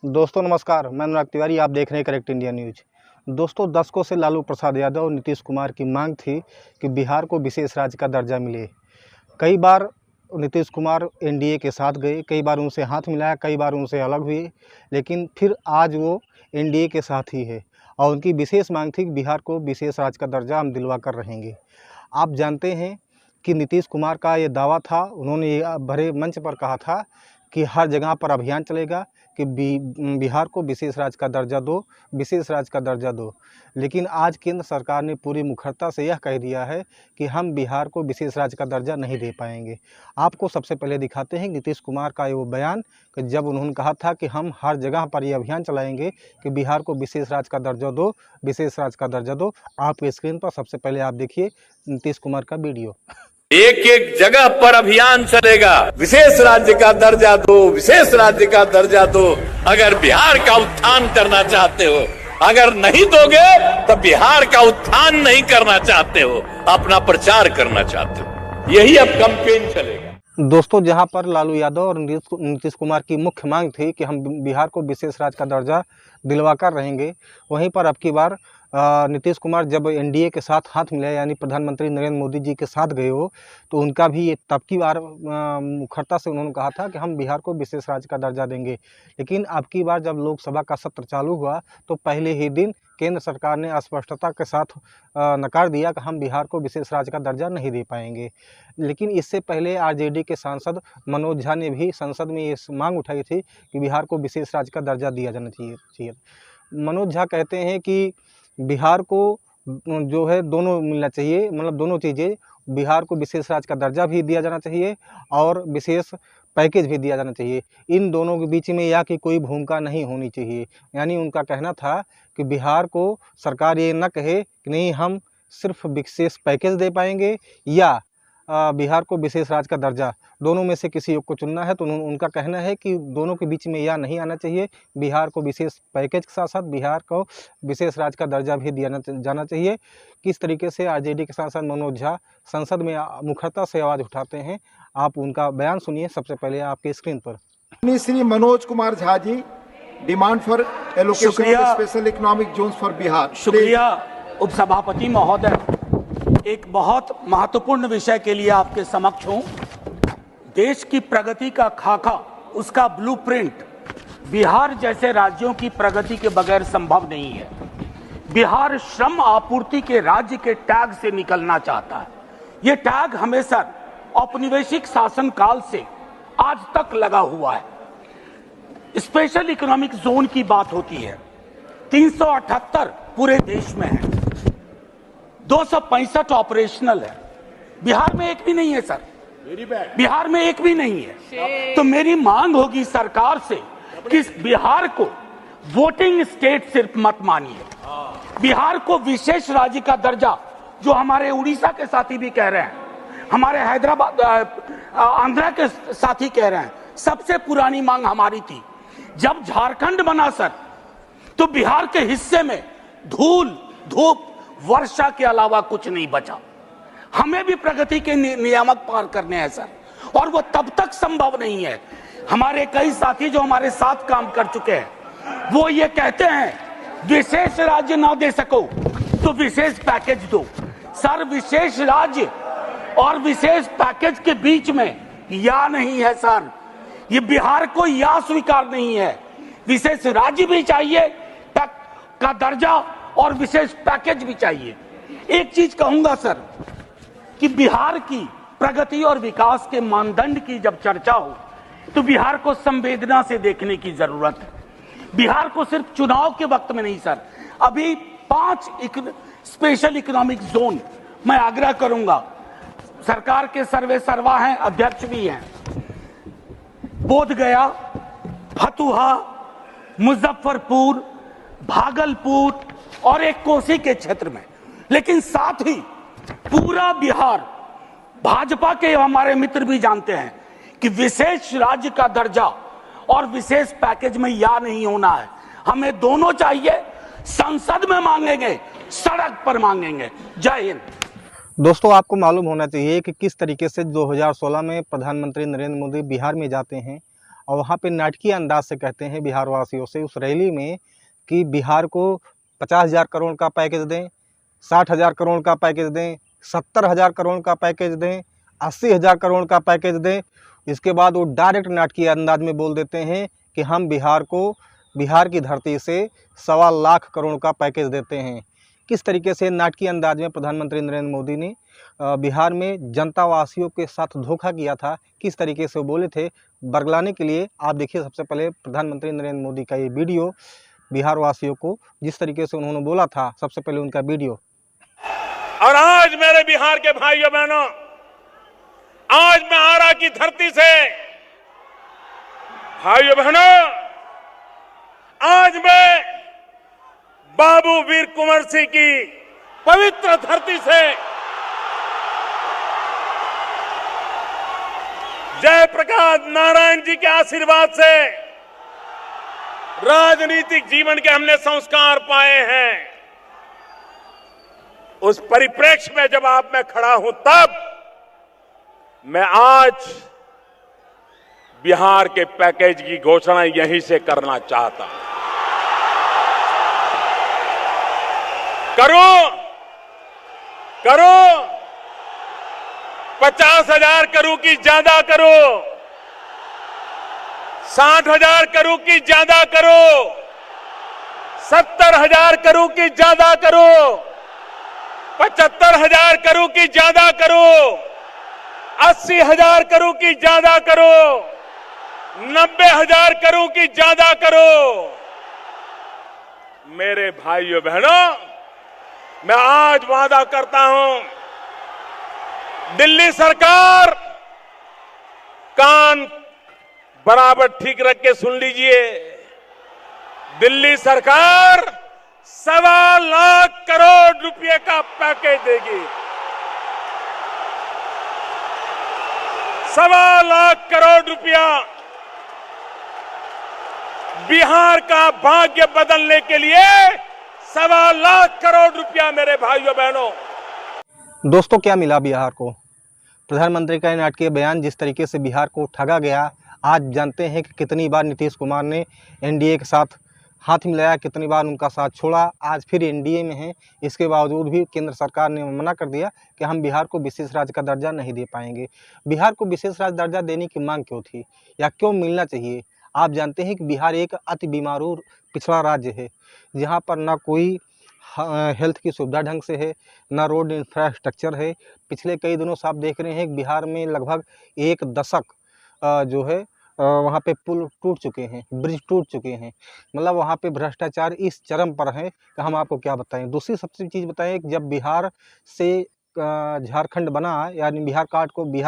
दोस्तों नमस्कार, मैं अनुराग तिवारी। आप देख रहे हैं करेक्ट इंडिया न्यूज। दोस्तों, दशकों से लालू प्रसाद यादव और नीतीश कुमार की मांग थी कि बिहार को विशेष राज्य का दर्जा मिले। कई बार नीतीश कुमार एनडीए के साथ गए, कई बार उनसे हाथ मिलाया, कई बार उनसे अलग हुए, लेकिन फिर आज वो एनडीए के साथ ही है और उनकी विशेष मांग थी कि बिहार को विशेष राज्य का दर्जा हम दिलवा कर रहेंगे। आप जानते हैं कि नीतीश कुमार का ये दावा था, उन्होंने ये भरे मंच पर कहा था कि हर जगह पर अभियान चलेगा कि बिहार को विशेष राज्य का दर्जा दो, विशेष राज्य का दर्जा दो। लेकिन आज केंद्र सरकार ने पूरी मुखरता से यह कह दिया है कि हम बिहार को विशेष राज्य का दर्जा नहीं दे पाएंगे। आपको सबसे पहले दिखाते हैं नीतीश कुमार का वो बयान कि जब उन्होंने कहा था कि हम हर जगह पर ये अभियान चलाएंगे कि बिहार को विशेष राज्य का दर्जा दो, विशेष राज्य का दर्जा दो। आपके स्क्रीन पर सबसे पहले आप देखिए नीतीश कुमार का वीडियो। एक एक जगह पर अभियान चलेगा, विशेष राज्य का दर्जा दो, विशेष राज्य का दर्जा दो। अगर बिहार का उत्थान करना चाहते हो, अगर नहीं दोगे तो बिहार का उत्थान नहीं करना चाहते हो, अपना प्रचार करना चाहते हो। यही अब कैंपेन चलेगा। दोस्तों, जहां पर लालू यादव और नीतीश कुमार की मुख्य मांग थी कि हम बिहार को विशेष राज्य का दर्जा दिलवा कर रहेंगे, वहीं पर अब की बार नीतीश कुमार जब एनडीए के साथ हाथ मिलाए, यानी प्रधानमंत्री नरेंद्र मोदी जी के साथ गए हो, तो उनका भी ये तब की बार मुखरता से उन्होंने कहा था कि हम बिहार को विशेष राज्य का दर्जा देंगे। लेकिन अब की बार जब लोकसभा का सत्र चालू हुआ तो पहले ही दिन केंद्र सरकार ने स्पष्टता के साथ नकार दिया कि हम बिहार को विशेष राज्य का दर्जा नहीं दे पाएंगे। लेकिन इससे पहले आरजेडी के सांसद मनोज झा ने भी संसद में ये मांग उठाई थी कि बिहार को विशेष राज्य का दर्जा दिया जाना चाहिए। मनोज झा कहते हैं कि बिहार को जो है दोनों मिलना चाहिए, मतलब दोनों चीज़ें, बिहार को विशेष राज्य का दर्जा भी दिया जाना चाहिए और विशेष पैकेज भी दिया जाना चाहिए। इन दोनों के बीच में या की कोई भूमिका नहीं होनी चाहिए। यानी उनका कहना था कि बिहार को सरकार ये न कहे कि नहीं हम सिर्फ विशेष पैकेज दे पाएंगे या बिहार को विशेष राज्य का दर्जा, दोनों में से किसी एक को चुनना है। तो उनका कहना है कि दोनों के बीच में यह नहीं आना चाहिए, बिहार को विशेष पैकेज के साथ साथ बिहार को विशेष राज्य का दर्जा भी दिया जाना चाहिए। किस तरीके से आरजेडी के सांसद मनोज झा संसद में मुखरता से आवाज़ उठाते हैं, आप उनका बयान सुनिए सबसे पहले आपके स्क्रीन पर। Shri Manoj Kumar Jha ji, demand for allocation of special economic zones for Bihar. शुक्रिया उपसभापति महोदय। एक बहुत महत्वपूर्ण विषय के लिए आपके समक्ष हूं। देश की प्रगति का खाका, उसका ब्लूप्रिंट बिहार जैसे राज्यों की प्रगति के बगैर संभव नहीं है। बिहार श्रम आपूर्ति के राज्य के टैग से निकलना चाहता है। यह टैग हमेशा औपनिवेशिक शासन काल से आज तक लगा हुआ है। स्पेशल इकोनॉमिक जोन की बात होती है, 378 पूरे देश में है, 265 ऑपरेशनल है। बिहार में एक भी नहीं है सर, बिहार में एक भी नहीं है। तो मेरी मांग होगी सरकार से कि बिहार को वोटिंग स्टेट सिर्फ मत मानिए, बिहार को विशेष राज्य का दर्जा, जो हमारे उड़ीसा के साथी भी कह रहे हैं, हमारे हैदराबाद आंध्रा के साथी कह रहे हैं। सबसे पुरानी मांग हमारी थी, जब झारखंड बना सर, तो बिहार के हिस्से में धूल, धूप, वर्षा के अलावा कुछ नहीं बचा। हमें भी प्रगति के नियामक पार करने हैं सर, और वो तब तक संभव नहीं है। हमारे कई साथी जो हमारे साथ काम कर चुके हैं, वो ये कहते हैं विशेष राज्य ना दे सको तो विशेष पैकेज दो। सर, विशेष राज्य और विशेष पैकेज के बीच में या नहीं है सर। ये बिहार को या स्वीकार नहीं है। विशेष राज्य भी चाहिए का दर्जा और विशेष पैकेज भी चाहिए। एक चीज कहूंगा सर कि बिहार की प्रगति और विकास के मानदंड की जब चर्चा हो तो बिहार को संवेदना से देखने की जरूरत है। बिहार को सिर्फ चुनाव के वक्त में नहीं सर, अभी 5 स्पेशल इकोनॉमिक जोन, मैं आग्रह करूंगा, सरकार के सर्वे सर्वा हैं, अध्यक्ष भी हैं, बोधगया, फतुहा, मुजफ्फरपुर, भागलपुर और एक कोसी के क्षेत्र में। लेकिन साथ ही पूरा बिहार, भाजपा के हमारे मित्र भी जानते हैं कि विशेष राज्य का दर्जा और विशेष पैकेज में या नहीं होना है। हमें दोनों चाहिए। संसद में मांगेंगे, सड़क पर मांगेंगे। जय हिंद। दोस्तों, आपको मालूम होना चाहिए कि किस तरीके से 2016 में प्रधानमंत्री नरेंद्र मोदी बिहार में जाते हैं और वहाँ पे नाटकीय अंदाज से कहते हैं बिहार वासियों से उस रैली में कि बिहार को 50,000 करोड़ का पैकेज दें, 60,000 करोड़ का पैकेज दें, 70,000 करोड़ का पैकेज दें, 80,000 करोड़ का पैकेज दें। इसके बाद वो डायरेक्ट नाटकीय अंदाज में बोल देते हैं कि हम बिहार की धरती से 1.25 लाख करोड़ का पैकेज देते हैं। किस तरीके से नाटकीय अंदाज में प्रधानमंत्री नरेंद्र मोदी ने बिहार में जनता वासियों के साथ धोखा किया था, किस तरीके से वो बोले थे, बरगलाने के लिए आप देखिए सबसे पहले प्रधानमंत्री नरेंद्र मोदी का ये वीडियो, बिहार वासियों को जिस तरीके से उन्होंने बोला था, सबसे पहले उनका वीडियो। और आज मेरे बिहार के भाइयों बहनों, आज मैं आरा की धरती से, भाइयों बहनों, आज मैं बाबू वीर कुंवर सिंह की पवित्र धरती से, जयप्रकाश नारायण जी के आशीर्वाद से राजनीतिक जीवन के हमने संस्कार पाए हैं। उस परिप्रेक्ष्य में जब आप में खड़ा हूं, तब मैं आज बिहार के पैकेज की घोषणा यहीं से करना चाहता हूं। करो 50,000 करोड़ की ज्यादा करो, 60,000 करोड़ की ज्यादा करो, 70,000 करोड़ की ज्यादा करो, 75,000 करोड़ की ज्यादा करो, 80,000 करोड़ की ज्यादा करो, 90,000 करोड़ की ज्यादा करो। मेरे भाइयों बहनों, मैं आज वादा करता हूं, दिल्ली सरकार कान बराबर ठीक रख के सुन लीजिए, दिल्ली सरकार 1.25 लाख करोड़ रुपए का पैकेज देगी। 1.25 लाख करोड़ रुपया बिहार का भाग्य बदलने के लिए, 1.25 लाख करोड़ रुपया मेरे भाइयों बहनों। दोस्तों, क्या मिला बिहार को? प्रधानमंत्री का नाटकीय बयान, जिस तरीके से बिहार को ठगा गया। आज जानते हैं कि कितनी बार नीतीश कुमार ने एनडीए के साथ हाथ मिलाया, कितनी बार उनका साथ छोड़ा। आज फिर एनडीए में हैं, इसके बावजूद भी केंद्र सरकार ने मना कर दिया कि हम बिहार को विशेष राज्य का दर्जा नहीं दे पाएंगे। बिहार को विशेष राज्य दर्जा देने की मांग क्यों थी, या क्यों मिलना चाहिए? आप जानते हैं कि बिहार एक अति बीमारू पिछड़ा राज्य है, जहाँ पर ना कोई हेल्थ की सुविधा ढंग से है, ना रोड इंफ्रास्ट्रक्चर है। पिछले कई दिनों से आप देख रहे हैं कि बिहार में लगभग 1 दशक जो है वहाँ पे पुल टूट चुके हैं, ब्रिज टूट चुके हैं। मतलब वहाँ पे भ्रष्टाचार इस चरम पर है कि हम आपको क्या बताएं। दूसरी सबसे चीज़ बताएं कि जब बिहार से झारखंड बना, यानी बिहार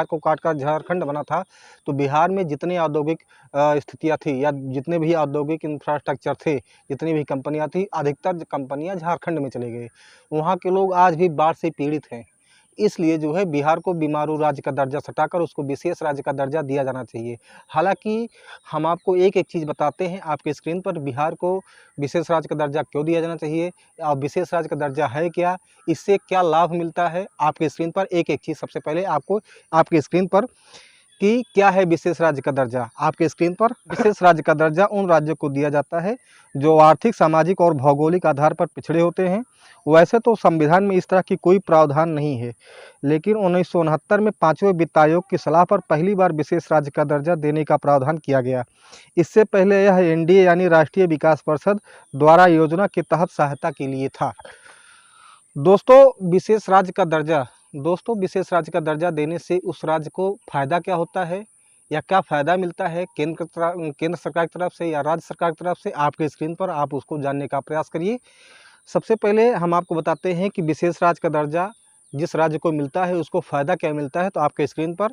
को काट कर झारखंड बना था, तो बिहार में जितनी औद्योगिक स्थितियाँ थी, या जितने भी औद्योगिक इंफ्रास्ट्रक्चर थे, जितनी भी कंपनियाँ थी, अधिकतर कंपनियाँ झारखंड में चले गए। वहाँ के लोग आज भी बाढ़ से पीड़ित हैं। इसलिए जो है बिहार को बीमारू राज्य का दर्जा सटाकर उसको विशेष राज्य का दर्जा दिया जाना चाहिए। हालांकि हम आपको एक एक चीज़ बताते हैं आपके स्क्रीन पर, बिहार को विशेष राज्य का दर्जा क्यों दिया जाना चाहिए और विशेष राज्य का दर्जा है क्या, इससे क्या लाभ मिलता है। आपके स्क्रीन पर एक एक चीज़ सबसे पहले आपको आपके स्क्रीन पर कि क्या है विशेष राज्य का दर्जा। आपके स्क्रीन पर विशेष राज्य का दर्जा उन राज्यों को दिया जाता है जो आर्थिक, सामाजिक और भौगोलिक आधार पर पिछड़े होते हैं। वैसे तो संविधान में इस तरह की कोई प्रावधान नहीं है, लेकिन 1969 में 5वें वित्त आयोग की सलाह पर पहली बार विशेष राज्य का दर्जा देने का प्रावधान किया गया। इससे पहले यह एनडीए यानी राष्ट्रीय विकास परिषद द्वारा योजना के तहत सहायता के लिए था। दोस्तों, विशेष राज्य का दर्जा देने से उस राज्य को फ़ायदा क्या होता है, या क्या फ़ायदा मिलता है केंद्र सरकार की तरफ से या राज्य सरकार की तरफ से, आपके स्क्रीन पर आप उसको जानने का प्रयास करिए। सबसे पहले हम आपको बताते हैं कि विशेष राज्य का दर्जा जिस राज्य को मिलता है उसको फ़ायदा क्या मिलता है। तो आपके स्क्रीन पर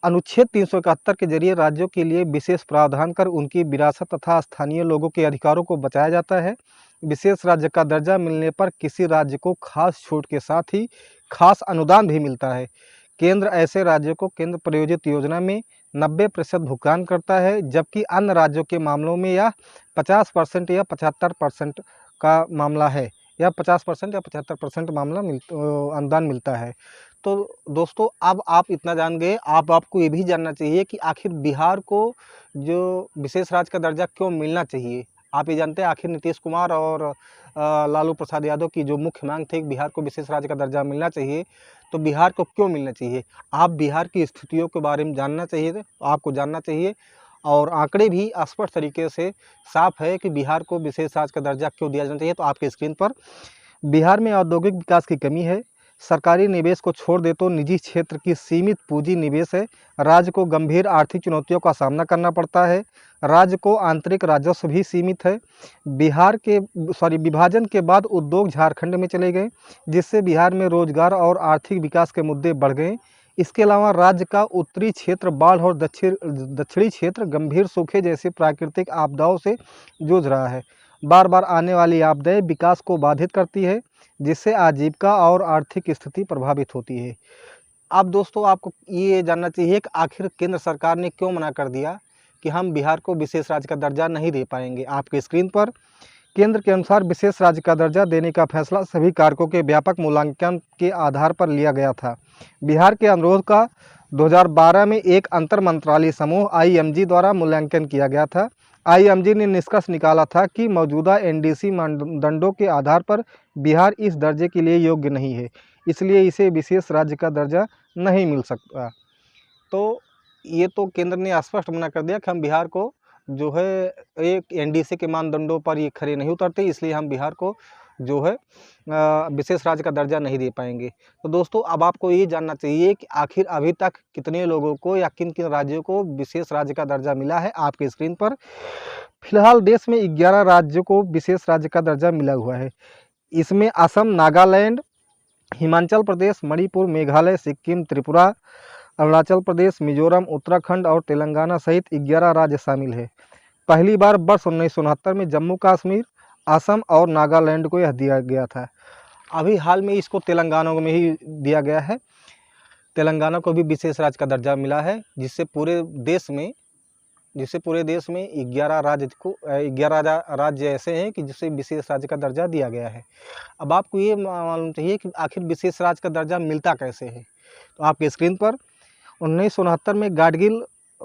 अनुच्छेद 371 के जरिए राज्यों के लिए विशेष प्रावधान कर उनकी विरासत तथा स्थानीय लोगों के अधिकारों को बचाया जाता है। विशेष राज्य का दर्जा मिलने पर किसी राज्य को खास छूट के साथ ही खास अनुदान भी मिलता है। केंद्र ऐसे राज्यों को केंद्र प्रायोजित योजना में 90% भुगतान करता है, जबकि अन्य राज्यों के मामलों में यह 50% या 75% का मामला है, या 50% या 75% मामला अनुदान मिलता है। तो दोस्तों अब आप इतना जान गए, आपको ये भी जानना चाहिए कि आखिर बिहार को जो विशेष राज्य का दर्जा क्यों मिलना चाहिए। आप ये जानते हैं आखिर नीतीश कुमार और लालू प्रसाद यादव की जो मुख्य मांग थी कि बिहार को विशेष राज्य का दर्जा मिलना चाहिए, तो बिहार को क्यों मिलना चाहिए। आप बिहार की स्थितियों के बारे में जानना चाहिए, आपको जानना चाहिए, और आंकड़े भी स्पष्ट तरीके से साफ है कि बिहार को विशेष राज्य का दर्जा क्यों दिया जाना चाहिए। तो आपके स्क्रीन पर बिहार में औद्योगिक विकास की कमी है, सरकारी निवेश को छोड़ दे तो निजी क्षेत्र की सीमित पूंजी निवेश है, राज्य को गंभीर आर्थिक चुनौतियों का सामना करना पड़ता है, राज्य को आंतरिक राजस्व भी सीमित है, विभाजन के बाद उद्योग झारखंड में चले गए जिससे बिहार में रोजगार और आर्थिक विकास के मुद्दे बढ़ गए। इसके अलावा राज्य का उत्तरी क्षेत्र बाढ़ और दक्षिणी क्षेत्र गंभीर सूखे जैसी प्राकृतिक आपदाओं से जूझ रहा है। बार बार आने वाली आपदाएं विकास को बाधित करती है जिससे आजीविका और आर्थिक स्थिति प्रभावित होती है। अब दोस्तों आपको ये जानना चाहिए कि आखिर केंद्र सरकार ने क्यों मना कर दिया कि हम बिहार को विशेष राज्य का दर्जा नहीं दे पाएंगे। आपके स्क्रीन पर केंद्र के अनुसार विशेष राज्य का दर्जा देने का फैसला सभी कारकों के व्यापक मूल्यांकन के आधार पर लिया गया था। बिहार के अनुरोध का 2012 में एक अंतर मंत्रालय समूह IMG द्वारा मूल्यांकन किया गया था। IMG ने निष्कर्ष निकाला था कि मौजूदा NDC मानदंडों के आधार पर बिहार इस दर्जे के लिए योग्य नहीं है, इसलिए इसे विशेष राज्य का दर्जा नहीं मिल सकता। तो ये तो केंद्र ने स्पष्ट मना कर दिया कि हम बिहार को जो है एक NDC के मानदंडों पर ये खरे नहीं उतरते, इसलिए हम बिहार को जो है विशेष राज्य का दर्जा नहीं दे पाएंगे। तो दोस्तों अब आपको ये जानना चाहिए कि आखिर अभी तक कितने लोगों को या किन किन राज्यों को विशेष राज्य का दर्जा मिला है। आपके स्क्रीन पर फिलहाल देश में 11 राज्यों को विशेष राज्य का दर्जा मिला हुआ है। इसमें असम, नागालैंड, हिमाचल प्रदेश, मणिपुर, मेघालय, सिक्किम, त्रिपुरा, अरुणाचल प्रदेश, मिजोरम, उत्तराखंड और तेलंगाना सहित 11 राज्य शामिल है। पहली बार वर्ष 1969 में जम्मू कश्मीर, असम और नागालैंड को यह दिया गया था। अभी हाल में इसको तेलंगाना में ही दिया गया है। तेलंगाना को भी विशेष राज्य का दर्जा मिला है, जिससे पूरे देश में 11 राज्य ऐसे हैं कि जिसे विशेष राज्य का दर्जा दिया गया है। अब आपको ये मालूम चाहिए कि आखिर विशेष राज्य का दर्जा मिलता कैसे है। तो आपके स्क्रीन पर 1969 में गाडगिल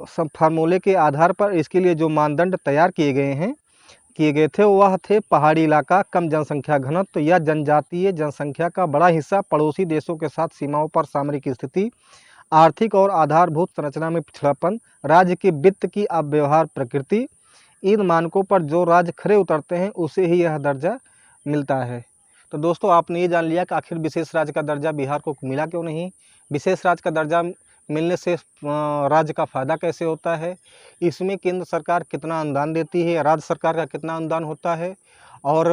फार्मूले के आधार पर इसके लिए जो मानदंड तैयार किए गए थे वह थे पहाड़ी इलाका, कम जनसंख्या घनत्व या जनजातीय जनसंख्या का बड़ा हिस्सा, पड़ोसी देशों के साथ सीमाओं पर सामरिक स्थिति, आर्थिक और आधारभूत संरचना में पिछड़ापन, राज्य की वित्त की अव्यवहार प्रकृति। इन मानकों पर जो राज्य खरे उतरते हैं उसे ही यह दर्जा मिलता है। तो दोस्तों आपने ये जान लिया कि आखिर विशेष राज्य का दर्जा बिहार को मिला क्यों नहीं, विशेष राज्य का दर्जा मिलने से राज्य का फ़ायदा कैसे होता है, इसमें केंद्र सरकार कितना अनुदान देती है, राज्य सरकार का कितना अनुदान होता है, और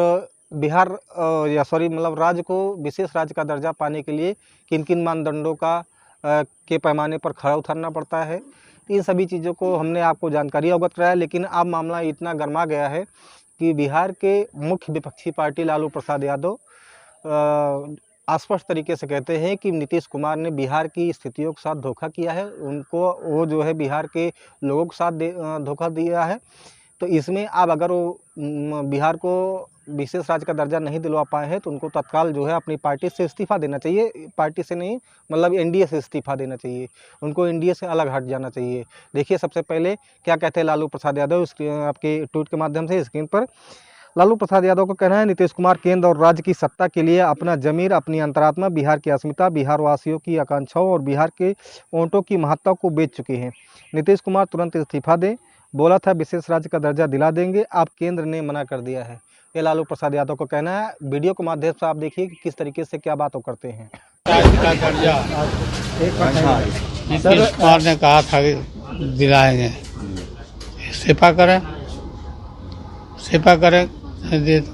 राज्य को विशेष राज्य का दर्जा पाने के लिए किन किन मानदंडों के पैमाने पर खरा उतरना पड़ता है। इन सभी चीज़ों को हमने आपको जानकारी अवगत कराया। लेकिन अब मामला इतना गर्मा गया है कि बिहार के मुख्य विपक्षी पार्टी लालू प्रसाद यादव स्पष्ट तरीके से कहते हैं कि नीतीश कुमार ने बिहार की स्थितियों के साथ धोखा किया है, वो जो है बिहार के लोगों के साथ धोखा दिया है। तो इसमें अब अगर वो बिहार को विशेष राज्य का दर्जा नहीं दिलवा पाए हैं तो उनको तत्काल जो है अपनी पार्टी से इस्तीफा देना चाहिए, पार्टी से नहीं मतलब NDA से इस्तीफा देना चाहिए, उनको NDA से अलग हट जाना चाहिए। देखिए सबसे पहले क्या कहते हैं लालू प्रसाद यादव, आपके ट्वीट के माध्यम से स्क्रीन पर लालू प्रसाद यादव का कहना है, नीतीश कुमार केंद्र और राज्य की सत्ता के लिए अपना जमीर, अपनी अंतरात्मा, बिहार की अस्मिता, बिहार वासियों की आकांक्षाओं और बिहार के वोटों की महत्ता को बेच चुके हैं। नीतीश कुमार तुरंत इस्तीफा दें, बोला था विशेष राज्य का दर्जा दिला देंगे, अब केंद्र ने मना कर दिया है। ये लालू प्रसाद यादव का कहना है। वीडियो के माध्यम से आप देखिए कि किस तरीके से क्या बात करते हैं। नीतीश कुमार ने कहा था कि दिलाएंगे, इस्तीफा करें विशेष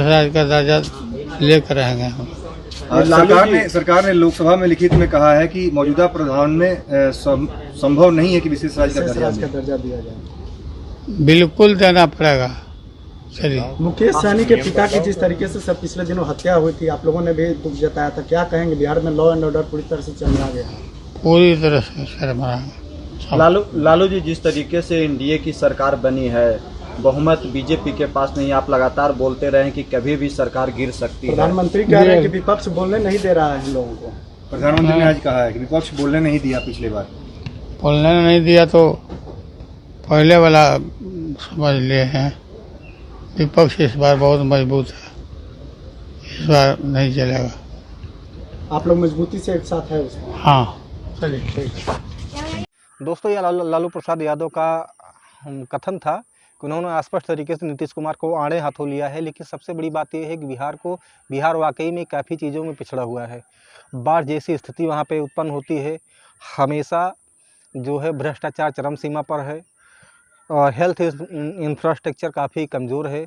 राज्य का दर्जा लेकर रहेंगे हम। सरकार ने लोकसभा में लिखित में कहा है कि मौजूदा प्रावधान में संभव नहीं है कि विशेष राज्य का दर्जा दिया जाए। बिल्कुल देना पड़ेगा। चलिए, मुकेश सहनी के पिता की जिस तरीके से सब पिछले दिनों हत्या हुई थी, आप लोगों ने भी दुख जताया था, क्या कहेंगे? बिहार में लॉ एंड ऑर्डर पूरी तरह से चरमरा गया। पूरी तरह से चरमरा। लालू जी, जिस तरीके से NDA की सरकार बनी है बहुमत बीजेपी के पास नहीं। आप लगातार बोलते रहे कि कभी भी सरकार गिर सकती है। प्रधानमंत्री कह रहे हैं कि विपक्ष बोलने नहीं दे रहा है लोगों को। प्रधानमंत्री ने आज कहा है कि विपक्ष बोलने नहीं दिया पिछले बार। बोलने नहीं दिया तो पहले वाला समझ लिए हैं। विपक्ष इस बार बहुत मजबूत है, इस बार नहीं चलेगा। आप लोग मजबूती से एक साथ है उसमें। हाँ चलिए ठीक। दोस्तों, यह लालू प्रसाद यादव का कथन था कि उन्होंने स्पष्ट तरीके से नीतीश कुमार को आड़े हाथों लिया है। लेकिन सबसे बड़ी बात यह है कि बिहार वाकई में काफ़ी चीज़ों में पिछड़ा हुआ है। बाढ़ जैसी स्थिति वहाँ पे उत्पन्न होती है, हमेशा जो है भ्रष्टाचार चरम सीमा पर है, और हेल्थ इंफ्रास्ट्रक्चर काफ़ी कमज़ोर है,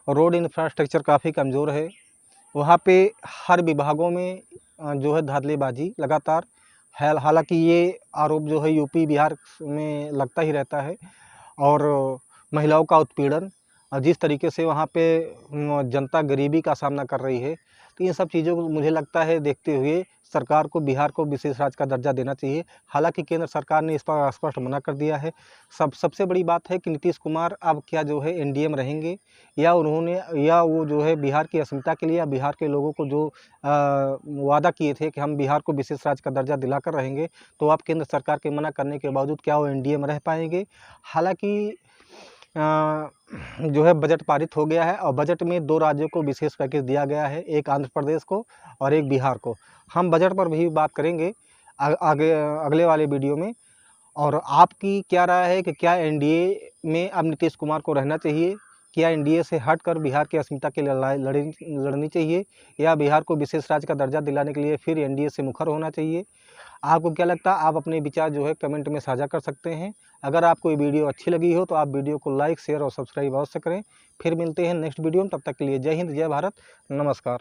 रोड इंफ्रास्ट्रक्चर काफ़ी कमज़ोर है। वहाँ पे हर विभागों में जो है धांधलीबाजी लगातार है। हालांकि ये आरोप जो है यूपी बिहार में लगता ही रहता है। और महिलाओं का उत्पीड़न, जिस तरीके से वहाँ पे जनता गरीबी का सामना कर रही है, तो ये सब चीज़ों को मुझे लगता है देखते हुए सरकार को बिहार को विशेष राज्य का दर्जा देना चाहिए। हालांकि केंद्र सरकार ने इस पर स्पष्ट मना कर दिया है। सबसे बड़ी बात है कि नीतीश कुमार अब क्या जो है एनडीए में रहेंगे, या वो जो है बिहार की अस्मिता के लिए या बिहार के लोगों को जो वादा किए थे कि हम बिहार को विशेष राज्य का दर्जा दिलाकर रहेंगे, तो अब केंद्र सरकार के मना करने के बावजूद क्या वो एनडीए में रह पाएंगे। हालांकि जो है बजट पारित हो गया है और बजट में 2 राज्यों को विशेष पैकेज दिया गया है, एक आंध्र प्रदेश को और एक बिहार को। हम बजट पर भी बात करेंगे आगे अगले वाले वीडियो में। और आपकी क्या राय है कि क्या एनडीए में अब नीतीश कुमार को रहना चाहिए, क्या एनडीए से हटकर बिहार की अस्मिता के लिए लड़ाई लड़नी चाहिए, या बिहार को विशेष राज्य का दर्जा दिलाने के लिए फिर एनडीए से मुखर होना चाहिए? आपको क्या लगता है? आप अपने विचार जो है कमेंट में साझा कर सकते हैं। अगर आपको ये वीडियो अच्छी लगी हो तो आप वीडियो को लाइक, शेयर और सब्सक्राइब अवश्य करें। फिर मिलते हैं नेक्स्ट वीडियो में, तब तक के लिए जय हिंद, जय भारत, नमस्कार।